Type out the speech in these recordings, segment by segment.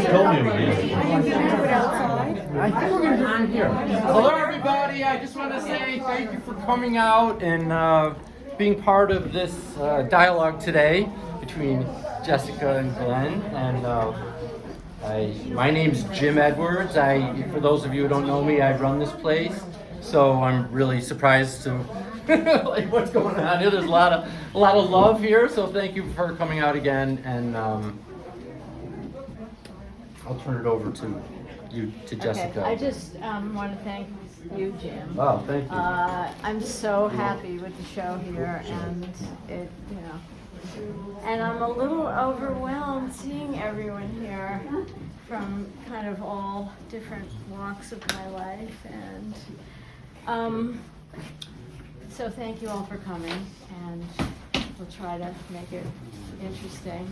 told me again. I think we're gonna do it from here. Hello, everybody. I just want to say thank you for coming out and being part of this dialogue today between Jessica and Glenn. And my name's Jim Edwards. For those of you who don't know me, I run this place. So I'm really surprised to like what's going on here. There's a lot of love here. So thank you for coming out again. And I'll turn it over to Jessica. Okay, I just want to thank you, Jim. Oh, thank you. I'm so happy with the show here, and and I'm a little overwhelmed seeing everyone here from kind of all different walks of my life, and so thank you all for coming, and we'll try to make it interesting.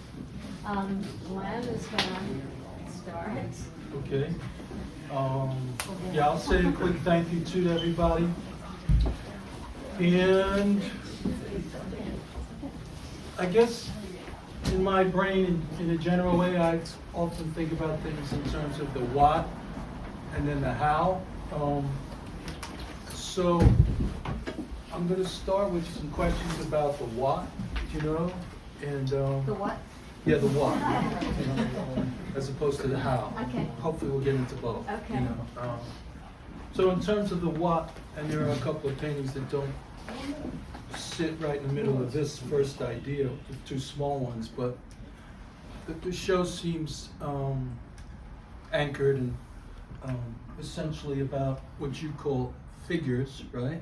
Glenn is gonna start. Okay. Yeah, I'll say a quick thank you to everybody. And I guess in my brain, in a general way, I often think about things in terms of the what and then the how. So I'm going to start with some questions about the what, and The what? yeah, the what, as opposed to the how. Okay. Hopefully we'll get into both. Okay. So in terms of the what, and there are a couple of paintings that don't sit right in the middle of this first idea, the two small ones, but the show seems anchored and essentially about what you call figures, right?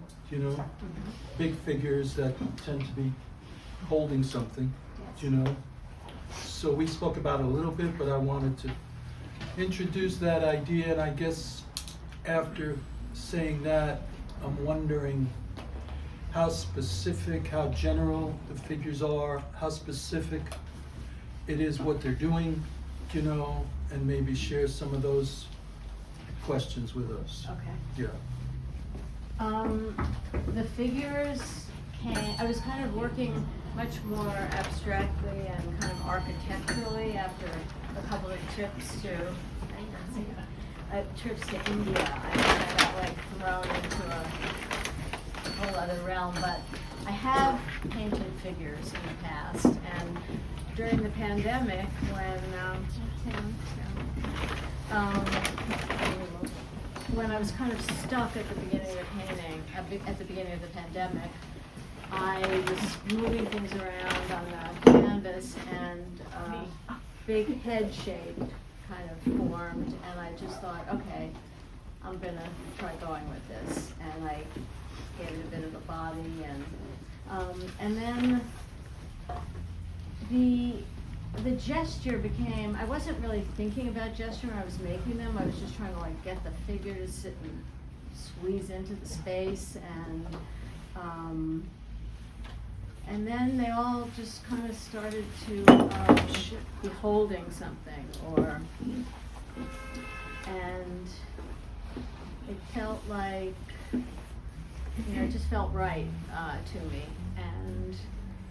Big figures that tend to be holding something, So we spoke about it a little bit, but I wanted to introduce that idea, and I guess after saying that, I'm wondering how specific, how general the figures are, how specific it is what they're doing, and maybe share some of those questions with us. Okay. Yeah. The figures I was kind of working much more abstractly and kind of architecturally after a couple of trips to India. I got like thrown into a whole other realm, but I have painted figures in the past, and during the pandemic when I was kind of stuck at the beginning of painting, at the beginning of the pandemic, I was moving things around on the canvas, and a big head shape kind of formed, and I just thought, okay, I'm gonna try going with this, and I gave it a bit of a body, and then the gesture became, I wasn't really thinking about gesture when I was making them. I was just trying to like get the figure to sit and squeeze into the space, and then they all just kind of started to be holding something, and it felt like, it just felt right to me, and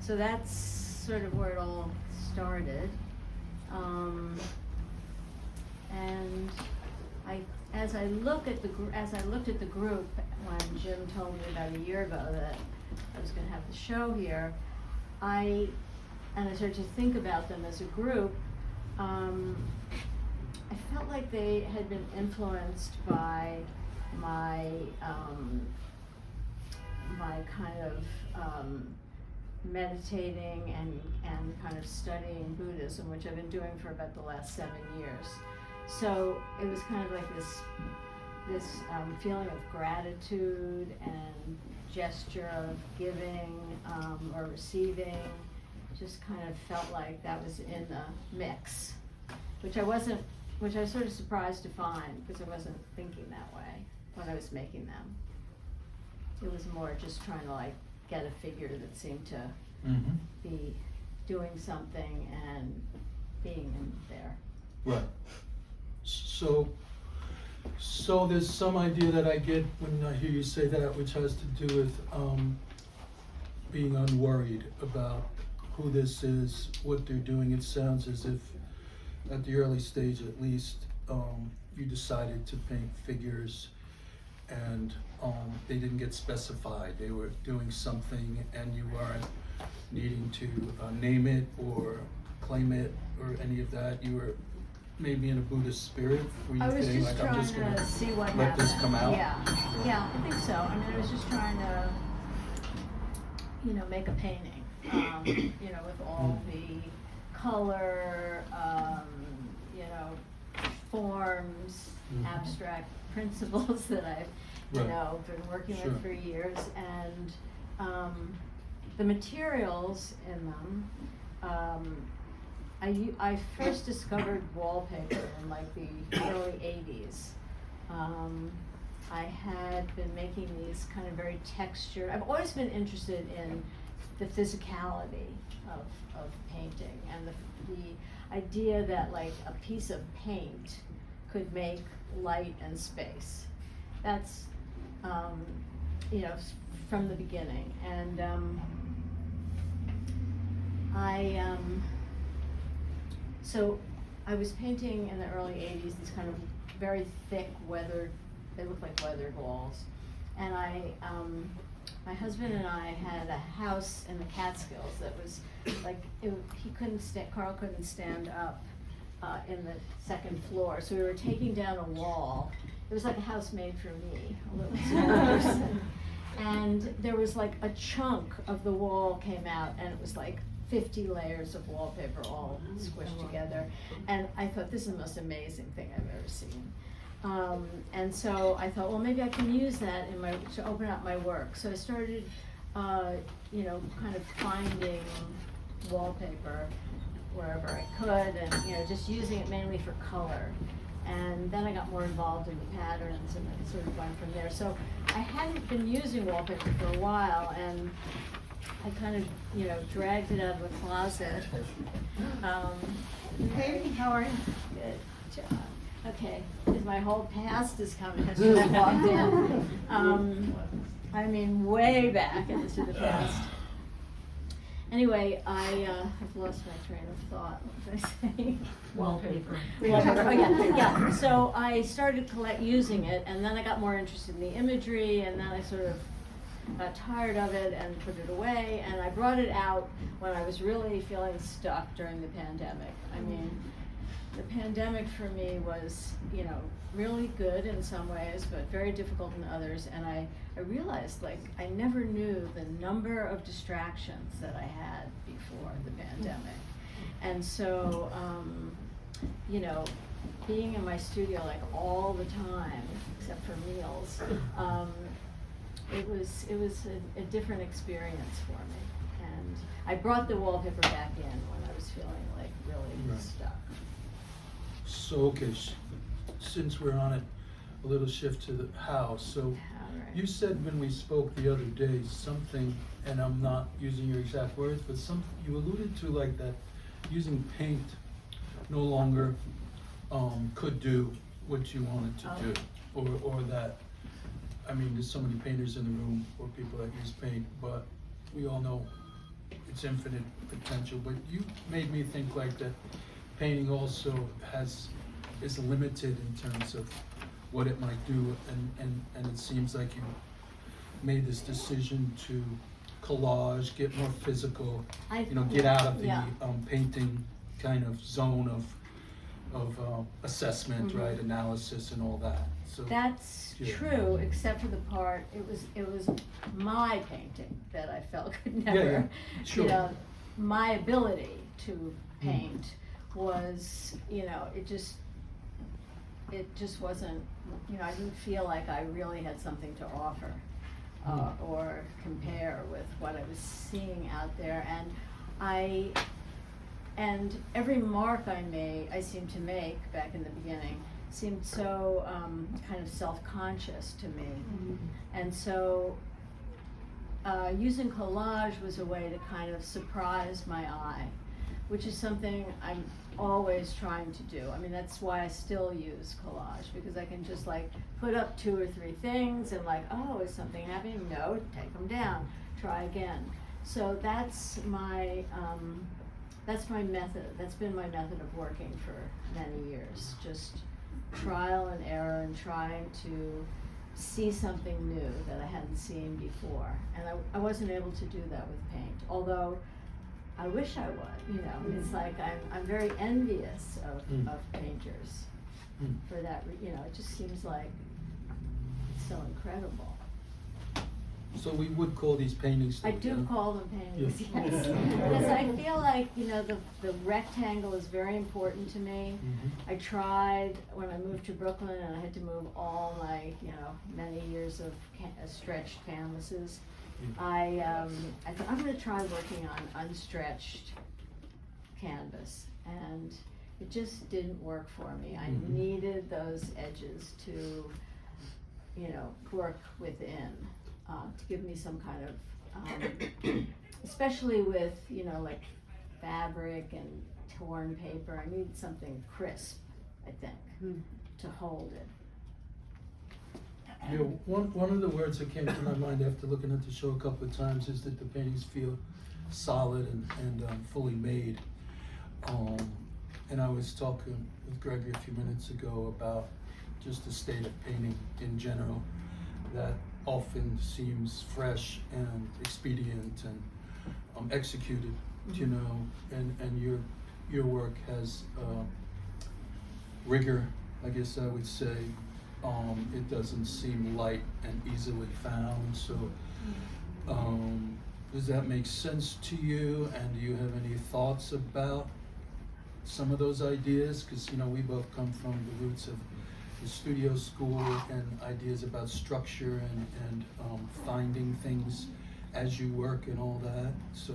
so that's sort of where it all started. And as I looked at the group when Jim told me about a year ago that I was going to have the show here, and I started to think about them as a group. I felt like they had been influenced by my kind of meditating and kind of studying Buddhism, which I've been doing for about the last 7 years. So it was kind of like this feeling of gratitude and gesture of giving or receiving. Just kind of felt like that was in the mix, which I was sort of surprised to find, because I wasn't thinking that way when I was making them. It was more just trying to like get a figure that seemed to be doing something and being in there. Right. So there's some idea that I get when I hear you say that, which has to do with being unworried about who this is, what they're doing. It sounds as if at the early stage at least, you decided to paint figures and they didn't get specified. They were doing something and you weren't needing to name it or claim it or any of that. You were maybe in a Buddhist spirit. Were you I was feeling just like I'm trying just gonna to see what let happened. this come out? Yeah, I think so. I mean, I was just trying to, make a painting, with all the color, forms, abstract principles that I've, Right. been working Sure. with for years, and the materials in them. I first discovered wallpaper in like the early '80s. I had been making these kind of very textured. I've always been interested in the physicality of painting and the idea that like a piece of paint could make light and space. That's from the beginning, and so I was painting in the early '80s these kind of very thick they look like weathered walls, and my husband and I had a house in the Catskills that was like, Carl couldn't stand up in the second floor, so we were taking down a wall. It was like a house made for me, a little small person. And there was like a chunk of the wall came out, and it was like 50 layers of wallpaper all squished together. And I thought, this is the most amazing thing I've ever seen. And so I thought, well, maybe I can use that to open up my work. So I started, kind of finding wallpaper wherever I could, and just using it mainly for color. And then I got more involved in the patterns, and it sort of went from there. So I hadn't been using wallpaper for a while, and I kind of, dragged it out of the closet. Hey, how are you? Good job. Okay, because my whole past is coming as just walked in. I mean, way back into the past. Anyway, I've lost my train of thought. What was I saying? Wallpaper. Wallpaper. Oh, yeah. So I started using it, and then I got more interested in the imagery, and then I sort of got tired of it and put it away. And I brought it out when I was really feeling stuck during the pandemic. I mean, the pandemic for me was, really good in some ways, but very difficult in others. And I realized, like, I never knew the number of distractions that I had before the pandemic. And so, being in my studio like all the time, except for meals, it was a different experience for me. And I brought the wallpaper back in when I was feeling like really stuck. So, okay, since we're on it, a little shift to the house. So you said when we spoke the other day something, and I'm not using your exact words, but you alluded to like that using paint no longer could do what you wanted to do, or that, I mean, there's so many painters in the room or people that use paint, but we all know it's infinite potential. But you made me think like that painting also is limited in terms of what it might do, and it seems like you made this decision to collage, get more physical, get out of the painting kind of zone of assessment, right, analysis and all that. So that's true, except for the part it was my painting that I felt could never, Sure. My ability to paint was, it just wasn't, I didn't feel like I really had something to offer or compare with what I was seeing out there. And every mark I seemed to make back in the beginning seemed so kind of self-conscious to me. And so using collage was a way to kind of surprise my eye, which is something I'm always trying to do. I mean, that's why I still use collage, because I can just like put up 2 or 3 things and like, oh, is something happening? No, take them down, try again. So that's my that's my method, that's been my method of working for many years, just trial and error and trying to see something new that I hadn't seen before. And I wasn't able to do that with paint, although I wish I would, you know. It's like I'm very envious of painters for that, you know, it just seems like it's so incredible. So we would call these paintings. I do call them paintings, yes. Because I feel like, you know, the rectangle is very important to me. I tried when I moved to Brooklyn and I had to move all my, you know, many years of stretched canvases. I thought I'm gonna try working on unstretched canvas, and it just didn't work for me. I needed those edges to, you know, work within. To give me some kind of, especially with, you know, like fabric and torn paper, I need something crisp, I think, to hold it. Yeah, one of the words that came to my mind after looking at the show a couple of times is that the paintings feel solid and fully made. And I was talking with Gregory a few minutes ago about just the state of painting in general, that often seems fresh and expedient and executed, you know, and your work has rigor, I guess I would say. It doesn't seem light and easily found, so does that make sense to you? And do you have any thoughts about some of those ideas? Because, you know, we both come from the roots of the studio school and ideas about structure and finding things as you work and all that. So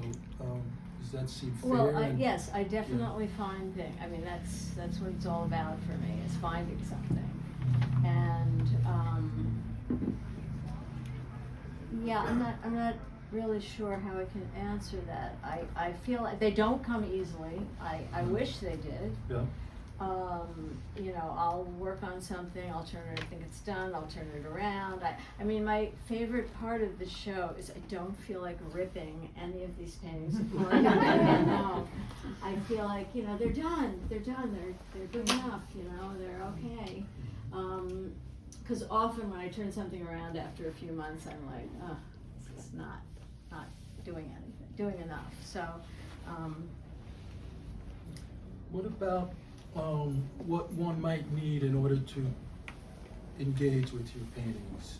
does that seem fair? Well, yes, I definitely find things. I mean, that's what it's all about for me, is finding something. And yeah, I'm not really sure how I can answer that. I feel like they don't come easily. I wish they did. Yeah. You know, I'll work on something, I'll turn it, I think it's done, I'll turn it around. I mean, my favorite part of the show is I don't feel like ripping any of these paintings apart. No. I feel like, you know, they're done, they're good enough, you know, they're okay. Because often when I turn something around after a few months, I'm like, oh, this is not doing enough. So, What about what one might need in order to engage with your paintings?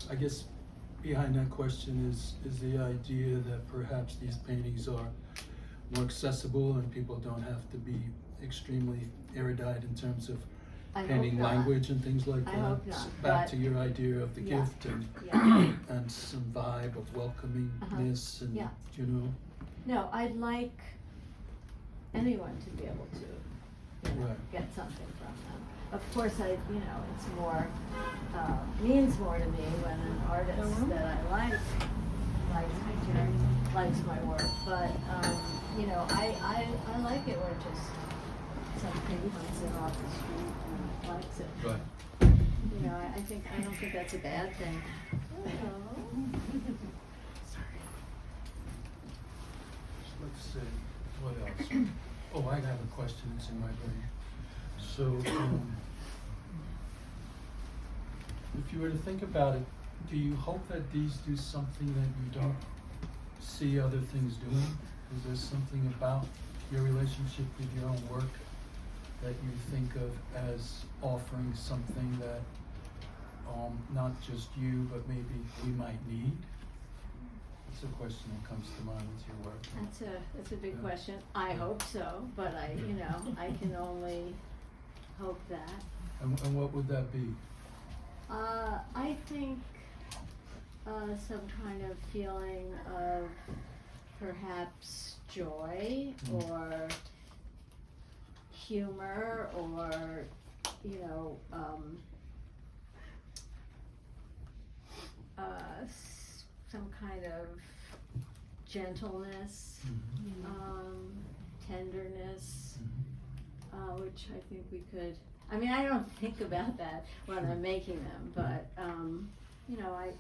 I guess behind that question is the idea that perhaps these paintings are more accessible and people don't have to be extremely erudite in terms of painting language and things like that. I hope not. Back to your idea of the Yeah. gift and and some vibe of welcomingness and you know. No, I'd like anyone to be able to, you know, get something from them. Of course, you know, it's more, means more to me when an artist that I likes my work. But, you know, I like it when just somebody comes in off the street and likes it. Right. You know, I don't think that's a bad thing. Let's see, what else? Oh, I have a question that's in my brain. So, if you were to think about it, do you hope that these do something that you don't see other things doing? Is there something about your relationship with your own work that you think of as offering something that not just you, but maybe we might need? That's a question that comes to mind with your work. That's a big question. I hope so, but you know, I can only hope that. And what would that be? I think some kind of feeling of perhaps joy or humor or, you know, some kind of gentleness, tenderness, which I think we could. I mean, I don't think about that when I'm making them, but you know, I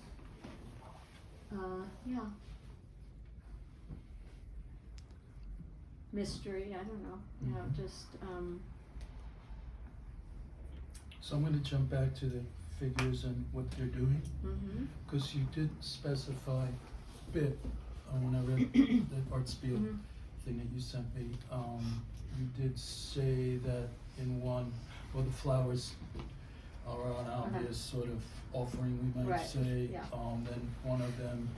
mystery, I don't know, you know, just, So I'm gonna jump back to the figures and what they're doing, because you did specify a bit, when I read the art spiel thing that you sent me, you did say that in one, well, the flowers are an obvious sort of offering, we might Right, say. yeah. Then one of them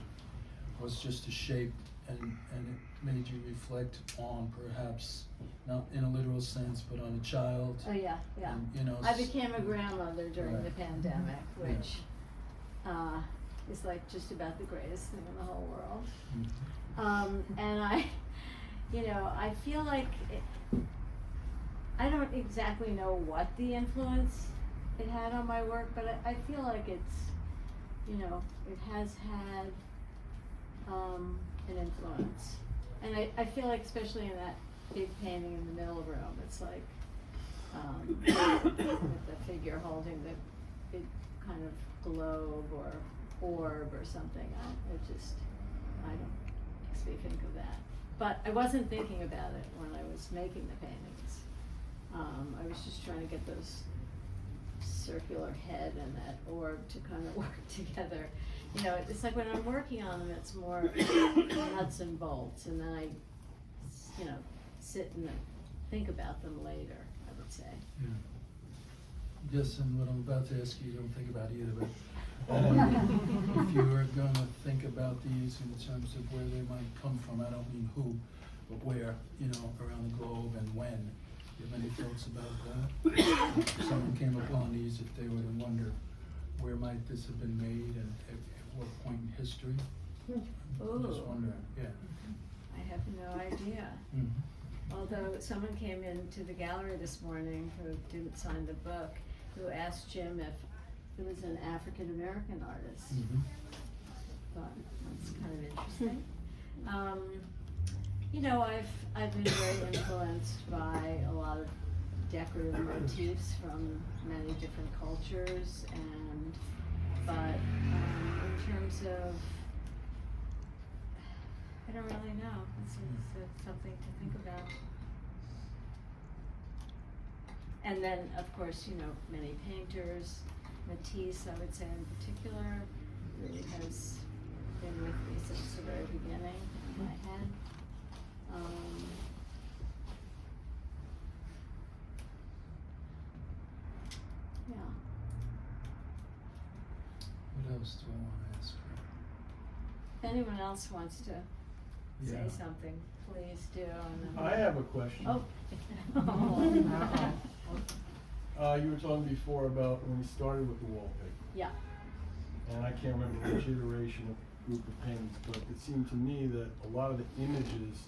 was just a shape, and it made you reflect on perhaps, not in a literal sense, but on a child. oh, yeah, yeah. And, you know, I became a grandmother during the Right. pandemic, which, is like just about the greatest thing in the whole world. And I, you know, I feel like I don't exactly know what the influence it had on my work, but I feel like it's, you know, it has had an influence. And I feel like, especially in that big painting in the middle room, it's like with the figure holding the big kind of globe or orb or something. I don't makes me think of that. But I wasn't thinking about it when I was making the paintings. I was just trying to get those circular head and that orb to kind of work together. You know, it's like when I'm working on them, it's more nuts and bolts, and then I, you know, sit and think about them later, I would say. Yeah. Yes, and what I'm about to ask you don't think about either, but if you were gonna think about these in terms of where they might come from, I don't mean who, but where, you know, around the globe and when. Do you have any thoughts about that? If someone came upon these, if they were to wonder where might this have been made and at what point in history? I'm just Ooh. wondering, yeah. I have no idea. Although someone came into the gallery this morning who didn't sign the book, who asked Jim if it was an African-American artist. Thought that's kind of interesting. You know, I've been very influenced by a lot of decorative motifs from many different cultures, but in terms of, I don't really know. It's something to think about. And then, of course, you know, many painters, Matisse, I would say in particular, really has been with me since the very beginning in my head. Yeah. What else do I wanna ask her? If anyone else wants to say Yeah. something, please do. And then I have a question. Oh. You were talking before about when we started with the wallpaper, Yeah. and I can't remember which iteration of group of paintings, but it seemed to me that a lot of the images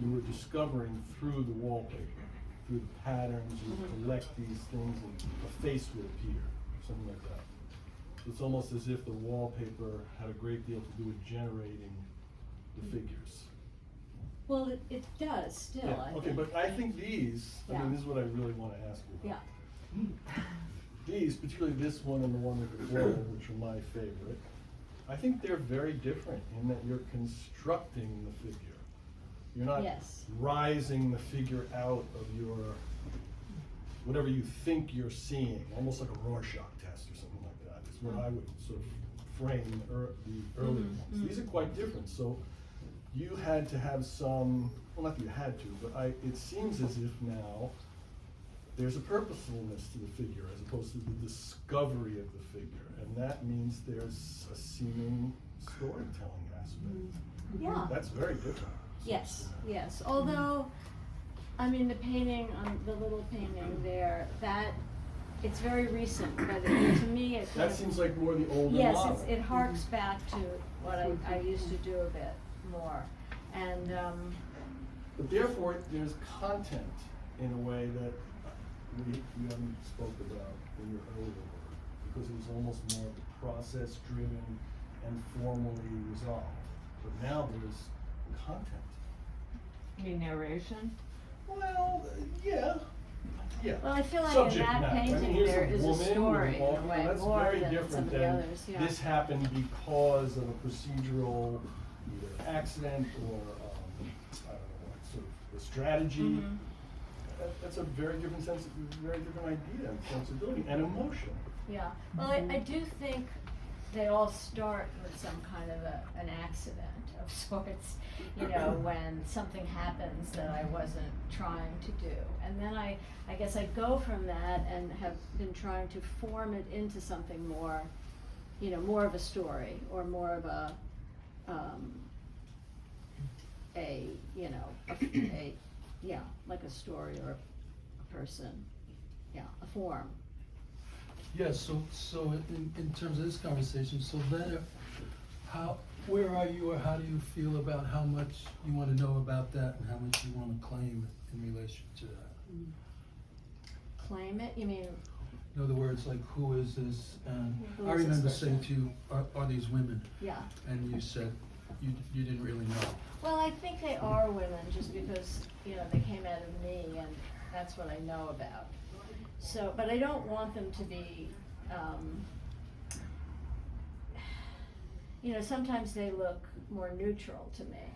you were discovering through the wallpaper, through the patterns, you would collect these things and a face would appear, something like that. It's almost as if the wallpaper had a great deal to do with generating the figures. Well, it does still, Yeah, I okay, think. but I think these, I Yeah. mean, this is what I really wanna ask you about. Yeah. These, particularly this one and the one with the globe, which are my favorite, I think they're very different in that you're constructing the figure. You're not Yes. rising the figure out of your, whatever you think you're seeing, almost like a Rorschach test or something like that, is what I would sort of frame the earlier ones. These are quite different, so you had to have some, well, not that you had to, but it seems as if now there's a purposefulness to the figure as opposed to the discovery of the figure, and that means there's a seeming storytelling aspect. Yeah. That's very different. Yes, yes. Although, I mean, the painting, the little painting there, that, it's very recent, but to me, it kind That of, seems like more the older yes, model. it harks back to what I used to do a bit more. And, But therefore, there's content in a way that we haven't spoke about in your earlier work, because it was almost more process-driven and formally resolved. But now there's content. You mean narration? Well, yeah. well, I feel like Subject in that matter. I mean, painting, here's there is a woman with story in a wallpaper. way, That's more very than some different of the than others, yeah. this happened because of a procedural either accident or I don't know what, sort of a strategy. That's a very different idea and sensibility and emotion. Yeah, well, I do think they all start with some kind of an accident of sorts, you know, when something happens that I wasn't trying to do. And then I guess I go from that and have been trying to form it into something more, you know, more of a story or more of a you know, yeah, like a story or a person, yeah, a form. Yeah, so in terms of this conversation, so then where are you, or how do you feel about how much you want to know about that and how much you want to claim in relation to that? Claim it, you mean? In other words, like, who is this? And Who I is this remember person? saying to you, are these women? Yeah. And you said you didn't really know. Well, I think they are women just because, you know, they came out of me and that's what I know about. So, but I don't want them to be, you know, sometimes they look more neutral to me.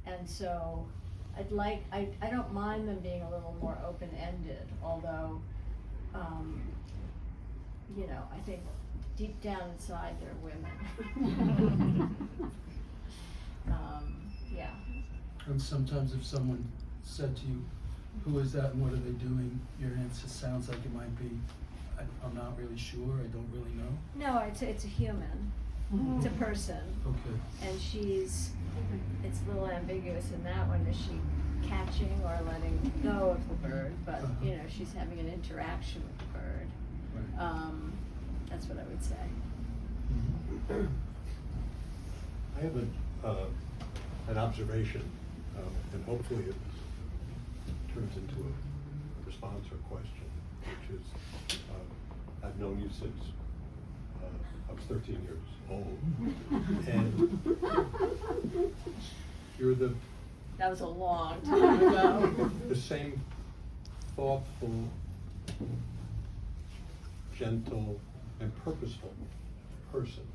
And so I don't mind them being a little more open-ended, although, you know, I think deep down inside they're women. Yeah. And sometimes if someone said to you, who is that and what are they doing, your answer sounds like it might be, I'm not really sure, I don't really know. No, it's a human. It's a person. Okay. And it's a little ambiguous in that one. Is she catching or letting go of the bird? But, you know, she's having an interaction with the bird. Right. That's what I would say. Mhm. I have an observation, and hopefully it turns into a response or question, which is, I've known you since I was 13 years old, and you're That was a long time ago. the same thoughtful, gentle, and purposeful person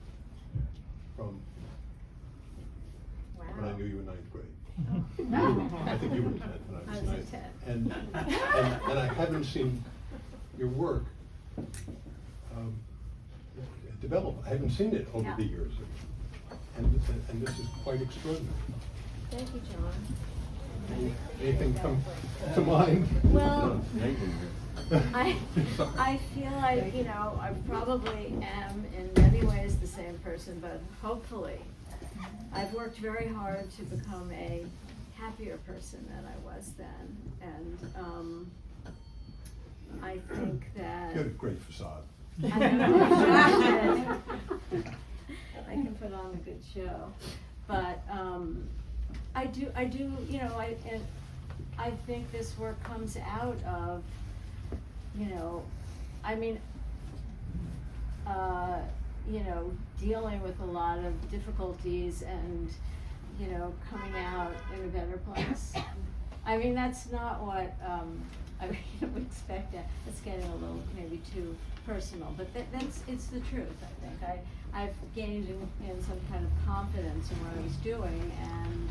from when I Wow. knew you in 9th grade. I think you were 10 when I was 9. I was 10. And I haven't seen your work develop. I haven't seen it over the years. And this is quite extraordinary. Thank you, John. Anything come to mind? Well, I feel like, you know, I probably am in many ways the same person, but hopefully I've worked very hard to become a happier person than I was then. And I think that You had a great facade. I can put on a good show, but I do, you know, I think this work comes out of, you know, I mean, you know, dealing with a lot of difficulties and, you know, coming out in a better place. I mean, that's not what I would expect. It's getting a little maybe too personal, but it's the truth. I think I've gained in some kind of confidence in what I was doing, and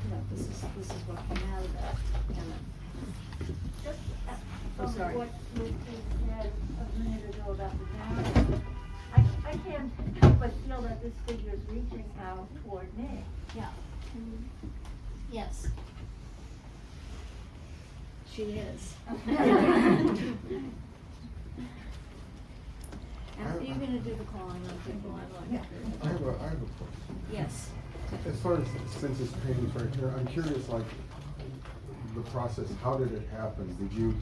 you know, this is what came out of that. Just I'm sorry. what you said a minute ago about the narrative, I can't help but feel that this figure is reaching out toward me. Yeah. Yes. She is. And you're gonna do the calling on people, I'm like. I have a question. Yes. As far as since this painting's right here, I'm curious, like, the process, how did it happen? Did you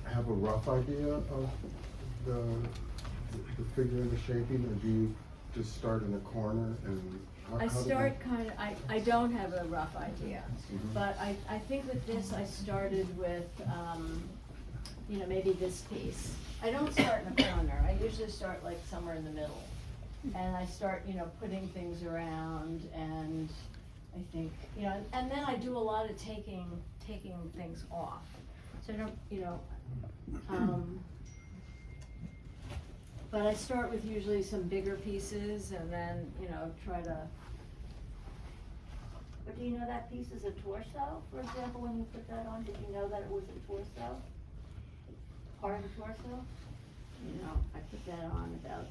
have a rough idea of the figure and the shaping, or do you just start in a corner and I start I don't have a rough idea, but I think with this I started with, you know, maybe this piece. I don't start in a corner, I usually start like somewhere in the middle. And I start, you know, putting things around, and I think, you know, and then I do a lot of taking things off. So I don't, you know, but I start with usually some bigger pieces and then, you know, try to do you know that piece is a torso, for example, when you put that on, did you know that it was a torso? Part of the torso? You know, I put that on about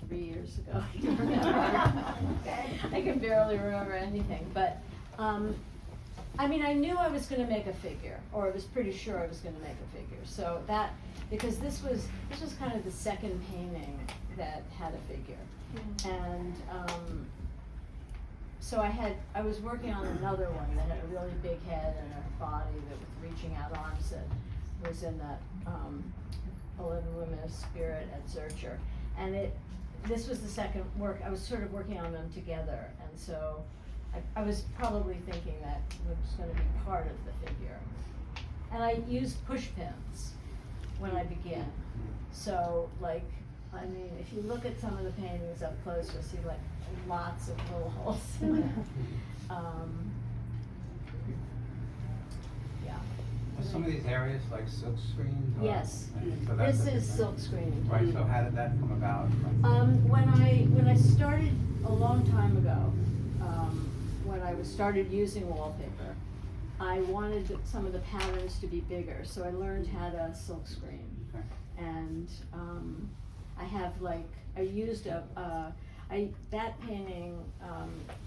3 years ago. I don't remember. Okay. I can barely remember anything, but, I mean, I knew I was gonna make a figure, or I was pretty sure I was gonna make a figure, so that, because this was kind of the second painting that had a figure. And, so I was working on another one that had a really big head and a body that was reaching out arms that was in that, 11 Women of Spirit at Zurcher. And this was the second work, I was sort of working on them together, and so I was probably thinking that it was gonna be part of the figure. And I used push pins when I began. So like, I mean, if you look at some of the paintings up close, you'll see like lots of little holes in it. Yeah. Are some of these areas like silk screen? Yes, So that's this a is different- silk screening. Right, so how did that come about? When I started a long time ago, when I started using wallpaper, I wanted some of the patterns to be bigger, so I learned how to silk screen. Okay. And I have like, I used that painting,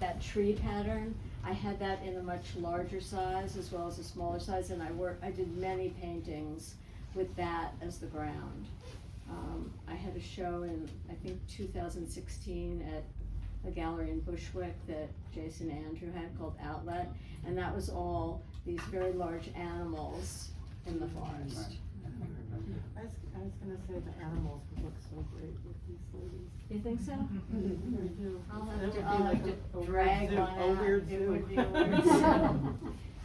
that tree pattern, I had that in a much larger size as well as a smaller size, and I did many paintings with that as the ground. I had a show in, I think, 2016 at a gallery in Bushwick that Jason Andrew had called Outlet, and that was all these very large animals in the forest. I was gonna say the animals would look so great with these ladies. You think so? They do. I'll It would be have like to a drag weird one zoo, a out. weird It zoo. would be a weird zoo.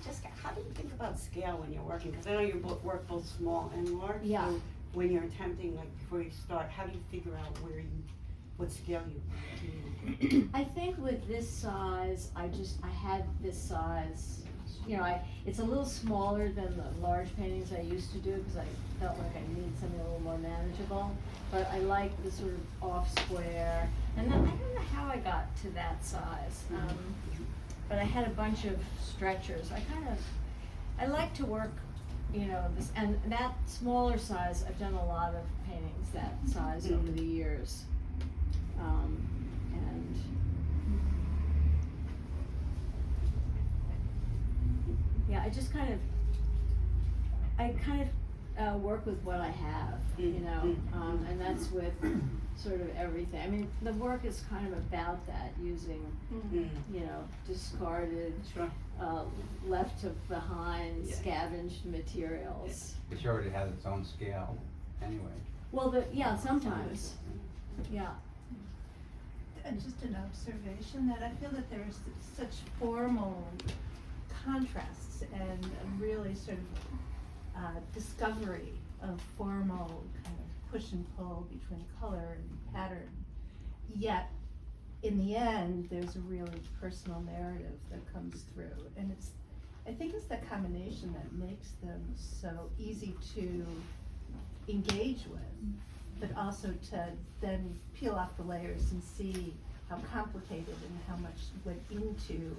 Jessica, how do you think about scale when you're working? Because I know you work both small and large. Yeah. So when you're attempting, like before you start, how do you figure out what scale you? I think with this size, I had this size, you know, it's a little smaller than the large paintings I used to do, because I felt like I needed something a little more manageable. But I like the sort of off square, and then I don't know how I got to that size. But I had a bunch of stretchers. I like to work, you know, this, and that smaller size, I've done a lot of paintings that size over the years. And yeah, I kind of work with what I have, you know, and that's with sort of everything. I mean, the work is kind of about that, using, you know, discarded, left behind, scavenged materials. Which already has its own scale anyway. Well, yeah, sometimes, yeah. Just an observation that I feel that there's such formal contrasts and a really sort of discovery of formal kind of push and pull between color and pattern. Yet, in the end, there's a really personal narrative that comes through, and I think it's the combination that makes them so easy to engage with, but also to then peel off the layers and see how complicated and how much went into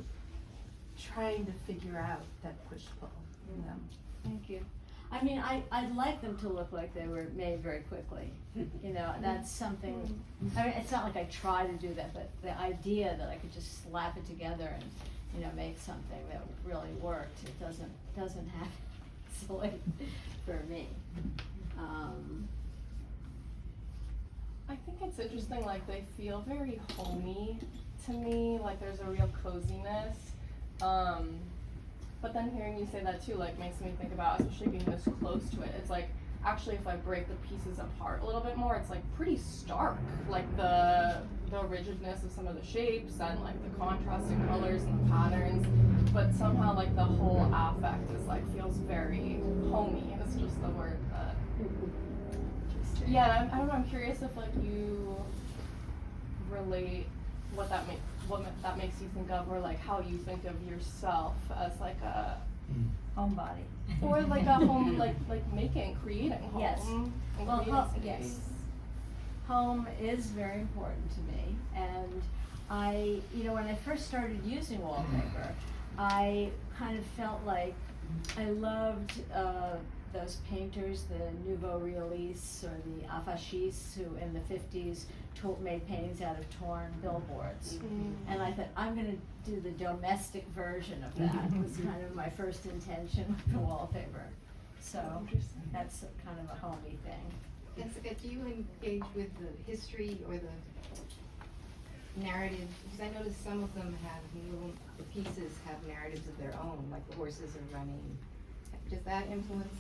trying to figure out that push-pull, you know. Thank you. I mean, I'd like them to look like they were made very quickly, you know, that's something, I mean, it's not like I try to do that, but the idea that I could just slap it together and, you know, make something that really worked, it doesn't happen easily for me. I think it's interesting, like they feel very homey to me, like there's a real coziness. But then hearing you say that too, like makes me think about, especially being this close to it, it's like, actually if I break the pieces apart a little bit more, it's like pretty stark. Like the rigidness of some of the shapes and like the contrasting colors and the patterns, but somehow like the whole affect is like, feels very homey, and it's just the word that. Yeah, and I don't know, I'm curious if like you relate what that makes you think of, or like how you think of yourself as like a Homebody. or like a home, like creating home. Yes. And Well, creating yes. space. Home is very important to me, and when I first started using wallpaper, I kind of felt like I loved those painters, the Nouveau Realistes or the Afachistes, who in the 50s made paintings out of torn billboards. And I thought, I'm going to do the domestic version of that. Was kind of my first intention with the wallpaper. So that's kind of a homey thing. Jessica, do you engage with the history or the narrative? Because I noticed some of them have little pieces have narratives of their own, like the horses are running. Does that influence?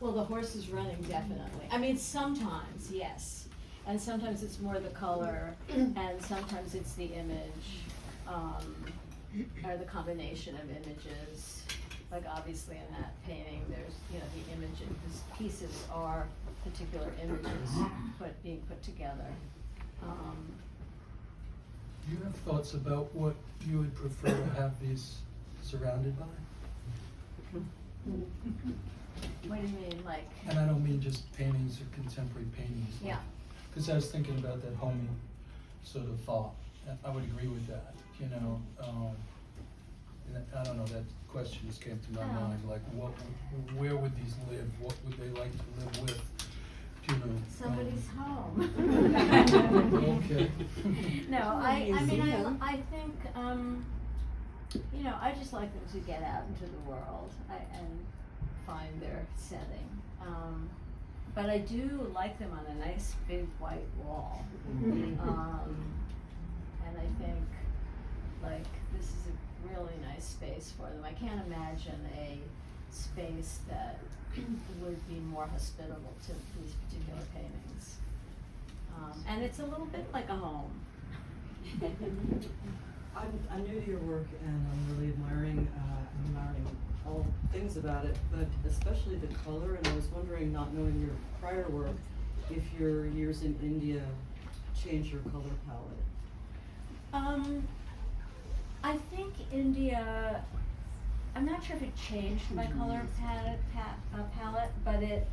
Well, the horses running, definitely. I mean, sometimes, yes. And sometimes it's more the color, and sometimes it's the image, or the combination of images. Like obviously in that painting, there's, the images, the pieces are particular images being put together. Do you have thoughts about what you would prefer to have these surrounded by? What do you mean, like? And I don't mean just paintings or contemporary paintings. Yeah. Because I was thinking about that homey sort of thought. I would agree with that, and I don't know, that question just came to my mind, like where would these live? What would they like to live with? Somebody's home. Okay. No, I think, I just like them to get out into the world and find their setting. But I do like them on a nice big white wall. And I think, like, this is a really nice space for them. I can't imagine a space that would be more hospitable to these particular paintings. And it's a little bit like a home. I'm new to your work and I'm really admiring all things about it, but especially the color, and I was wondering, not knowing your prior work, if your years in India changed your color palette. I think India, I'm not sure if it changed my color palette, but it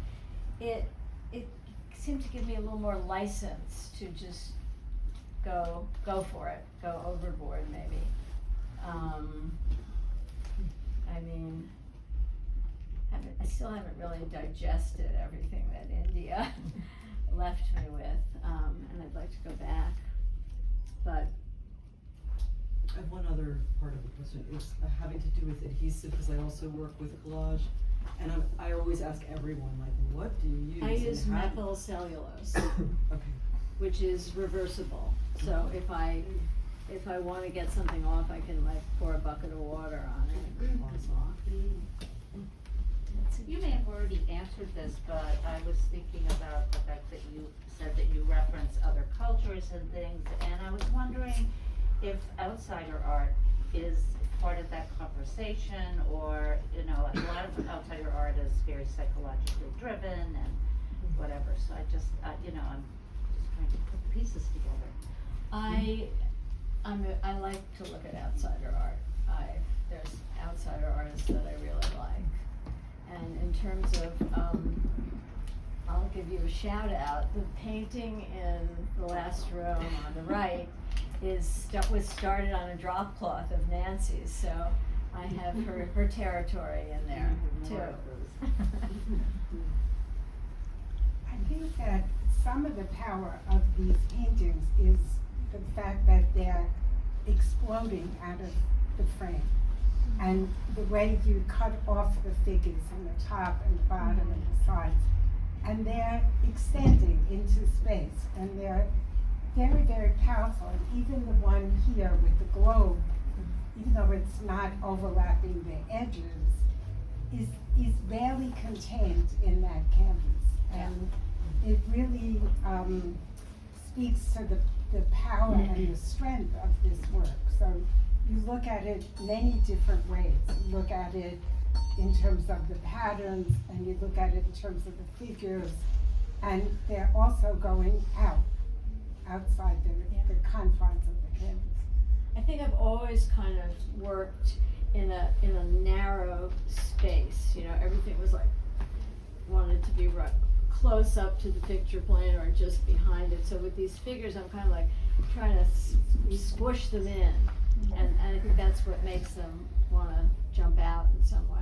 seemed to give me a little more license to just go for it, go overboard maybe. I mean, I still haven't really digested everything that India left me with, and I'd like to go back, but. I have one other part of the question. It's having to do with adhesive, because I also work with collage, and I always ask everyone, like, what do you use? I use methyl cellulose, Okay. which is reversible. So if I want to get something off, I can like pour a bucket of water on it and it comes off. You may have already answered this, but I was thinking about the fact that you said that you reference other cultures and things, and I was wondering if outsider art is part of that conversation, or, a lot of outsider art is very psychologically driven and whatever, so I'm just trying to put the pieces together. I like to look at outsider art. There's outsider artists that I really like. And in terms of, I'll give you a shout out. The painting in the last room on the right was started on a drop cloth of Nancy's, so I have her territory in there too. I think that some of the power of these paintings is the fact that they're exploding out of the frame. And the way you cut off the figures on the top and the bottom and the sides. And they're extending into space, and they're very, very powerful. And even the one here with the globe, even though it's not overlapping the edges, is barely contained in that canvas. And it really speaks to the power and the strength of this work. So you look at it many different ways. You look at it in terms of the patterns, and you look at it in terms of the figures, and they're also going outside the confines of the canvas. I think I've always kind of worked in a narrow space. Everything was like wanted to be right close up to the picture plane or just behind it. So with these figures, I'm kind of like, squish them in, and I think that's what makes them want to jump out in some way.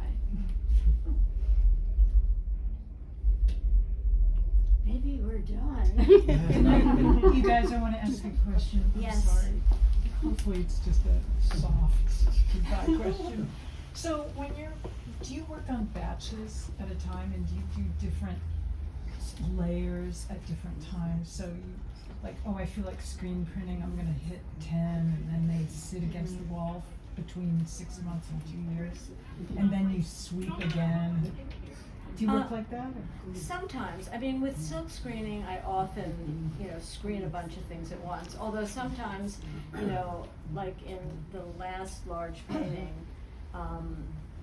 Maybe we're done. You guys, I want to ask a question. I'm Yes. sorry. Hopefully it's just a soft goodbye question. So do you work on batches at a time, and do you do different layers at different times? So you, like, oh, I feel like screen printing, I'm gonna hit 10, and then they sit against the wall between 6 months and 2 years, and then you sweep again. Do you work like that? Or? Sometimes. I mean, with silk screening, I often, screen a bunch of things at once. Although sometimes, like in the last large painting,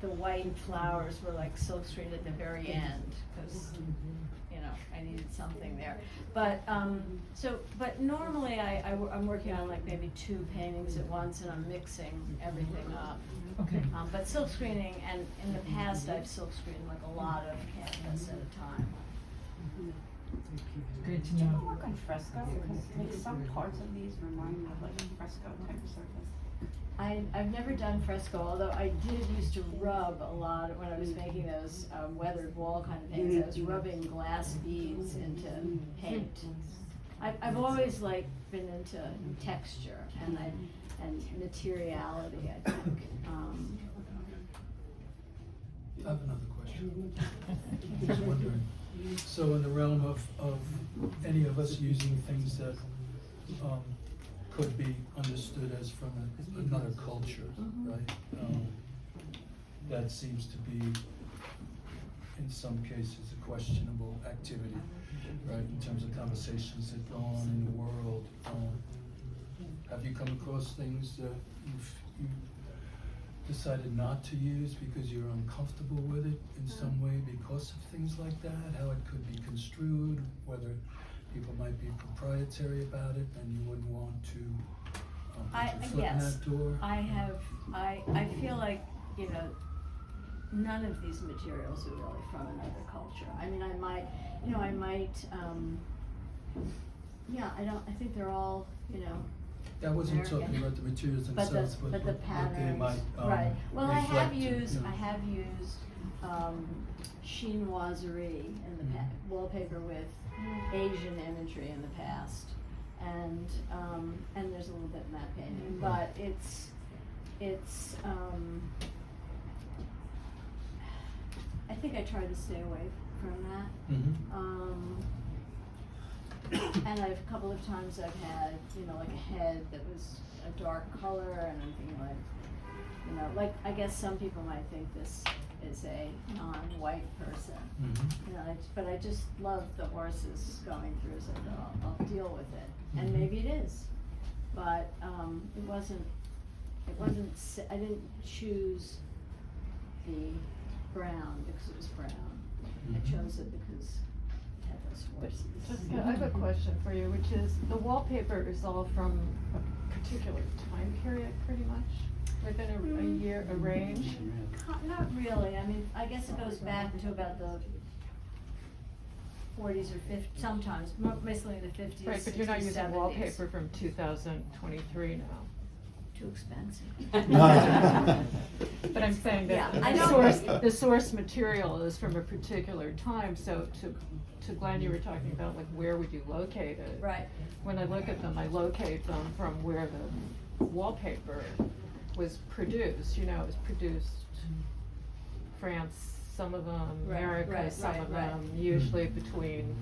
the white flowers were like silk screened at the very end, because, I needed something there. But, but normally I'm working on like maybe 2 paintings at once, and I'm mixing everything up. Okay. But silk screening, and in the past I've silk screened like a lot of canvas at a time. Great to Do you know. ever work on fresco? Because like some parts of these remind me of like a fresco type surface. I've never done fresco, although I did used to rub a lot when I was making those weathered wall kind of things. I was rubbing glass beads into paint. I've always been into texture and materiality, I think. I have another question. I was wondering, so in the realm of any of us using things that could be understood as from another culture, right? That seems to be, in some cases, a questionable activity, right? In terms of conversations that go on in the world. Have you come across things that you decided not to use because you're uncomfortable with it in some way because of things like that? How it could be construed, whether people might be proprietary about it and you wouldn't want to put your foot in that door? I feel like, none of these materials are really from another culture. I mean, I think they're all, I wasn't American. talking about the materials But themselves, the but what they patterns, might right. Well, I have reflect, used chinoiserie in the wallpaper with Asian imagery in the past, and there's a little bit in that painting, but it's I think I try to stay away from that. And a couple of times I've had, like a head that was a dark color, and I'm thinking like, I guess some people might think this is a non-white person. But I just love the horses going through, so I'll deal with it. And maybe it is, but it wasn't, I didn't choose the brown because it was brown. I chose it because it had those horses. Jessica, I have a question for you, which is, the wallpaper is all from a particular time period, pretty much? Within a year, a range? Not really. I mean, I guess it goes back to about the 40s or 50s, sometimes, mostly in the 50s, Right, but you're not 60s, using 70s. wallpaper from 2023 now. Too expensive. But I'm saying that Yeah, I know. the source material is from a particular time, so to Glenn, you were talking about like where would you locate it? Right. When I look at them, I locate them from where the wallpaper was produced. It was produced France, some of them, Right, America, right, some right, of right. them, usually between,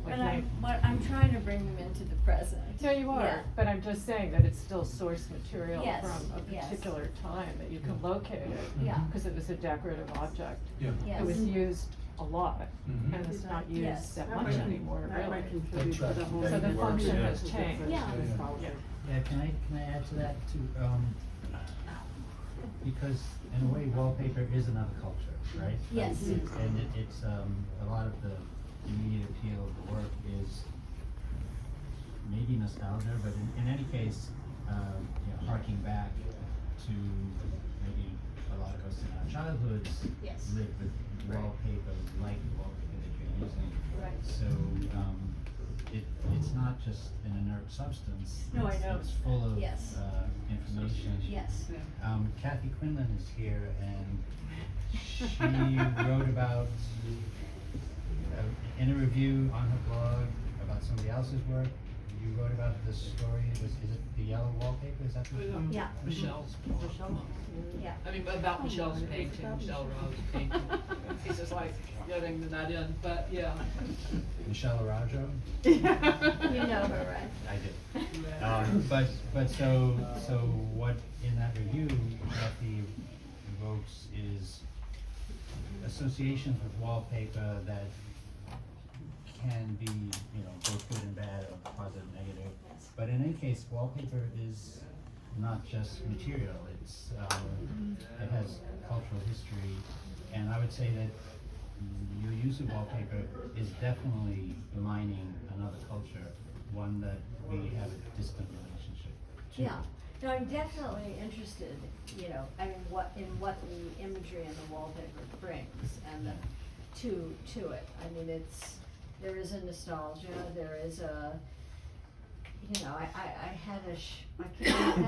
like I'm trying to bring them into the present. No, you are, Yeah. but I'm just saying that it's still source material Yes, from a yes. particular time, that you can locate it. Yeah. Because it was a decorative object. Yeah. Yes. It was used a lot, Mhm. and it's not used Yes. that much anymore, That really. might contribute to the whole. So the work, function yeah. has changed. Yeah. Yeah, can I add to that too? Because in a way, wallpaper is another culture, right? Yes. It's a lot of the immediate appeal of the work is maybe nostalgia, but in any case, harking back to maybe a lot of us in our childhoods Yes. lived with wallpaper like the wallpaper that you're using. Right. So it's not just an inert substance. No, I It's- know. It's full of Yes. information. Yes. Kathy Quinlan is here, and she wrote about, in a review on her blog about somebody else's work. You wrote about this story. Is it the yellow wallpaper? Is that the Yeah. Michelle's. Yeah. I mean, about Michelle's painting, Michelle Rowe's painting. He's just like getting that in, but yeah. Michelle Arajo? You know her, right? I did. But so what in that review Kathy evokes is associations with wallpaper that can be, both good and bad, or positive and negative. But in any case, wallpaper is not just material. It's it has cultural history, and I would say that your use of wallpaper is definitely aligning another culture, one that we have a distant relationship to. Yeah, no, I'm definitely interested, what the imagery and the wallpaper brings and to it. I mean, there is a nostalgia, there is a, I had I had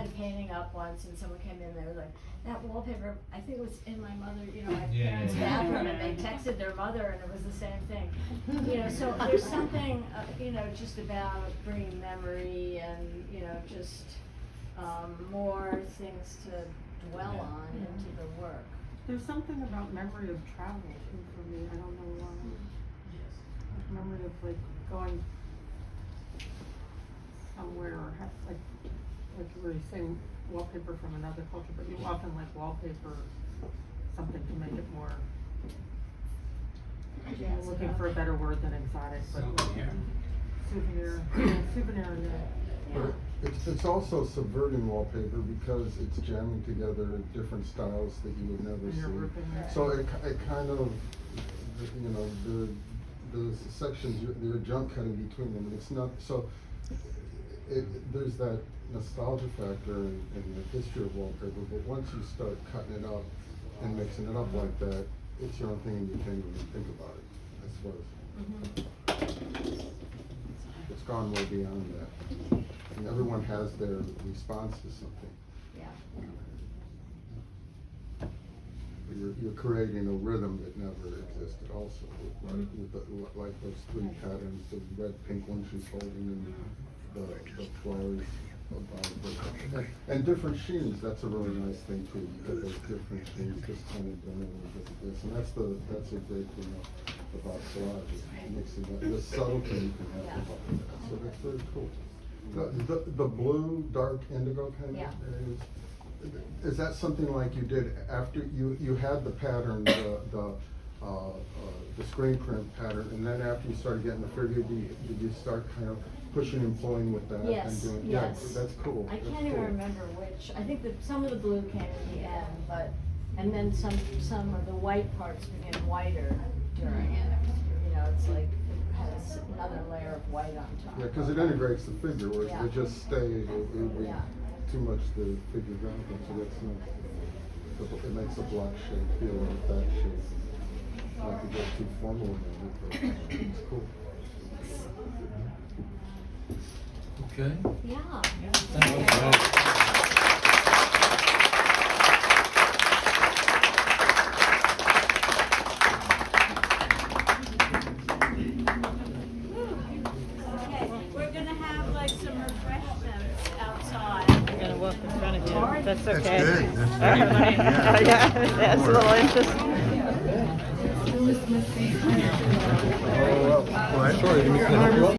a painting up once and someone came in, they were like, that wallpaper, I think it was in my mother, my parents' bathroom, and they texted their mother and it was the same thing. So there's something, just about bringing memory and, just more things to dwell on into the work. There's something about memory of travel too for me. I don't know why. Like memory of like going somewhere or like you were saying wallpaper from another culture, but you often like wallpaper something to make it more. I'm looking for a better word than exotic, but souvenir. Souvenir. But it's also subverting wallpaper because it's jamming together different styles that you would never see. So it kind of, the sections, you're jump cutting between them, and it's not, so there's that nostalgia factor in the history of wallpaper, but once you start cutting it up and mixing it up like that, it's your own thing and you can't even think about it, I suppose. It's gone way beyond that. And everyone has their response to something. Yeah. You're creating a rhythm that never existed also, like those three patterns, the red, pink one she's holding and the flowers above. And different sheens, that's a really nice thing too. You get those different sheens, this kind of brown and this. And that's a great thing about collage, is mixing up the subtle thing you can have about that. So that's very cool. The blue, dark indigo kind of areas. Is that something like you did after you had the pattern, the screen print pattern, and then after you started getting the figure, did you start kind of pushing and pulling with that? Yes, and doing, yes. Yeah, that's cool. I can't even remember which. I think that some of the blue came at the end, and then some of the white parts became whiter during it. It's like it has another layer of white on top. Yeah, because it integrates the figure, whereas Yeah. if it just stayed, it would be too much the figure graphic, so that's nice. It makes a black shape feel like that shape. Not to get too formal about it, but it's cool. Okay. Yeah. Okay, we're gonna have like some refreshments outside. I'm gonna walk in front of you. That's okay. That's good. Yeah, that's a little interesting. Oh, well, sorry, can I help you out?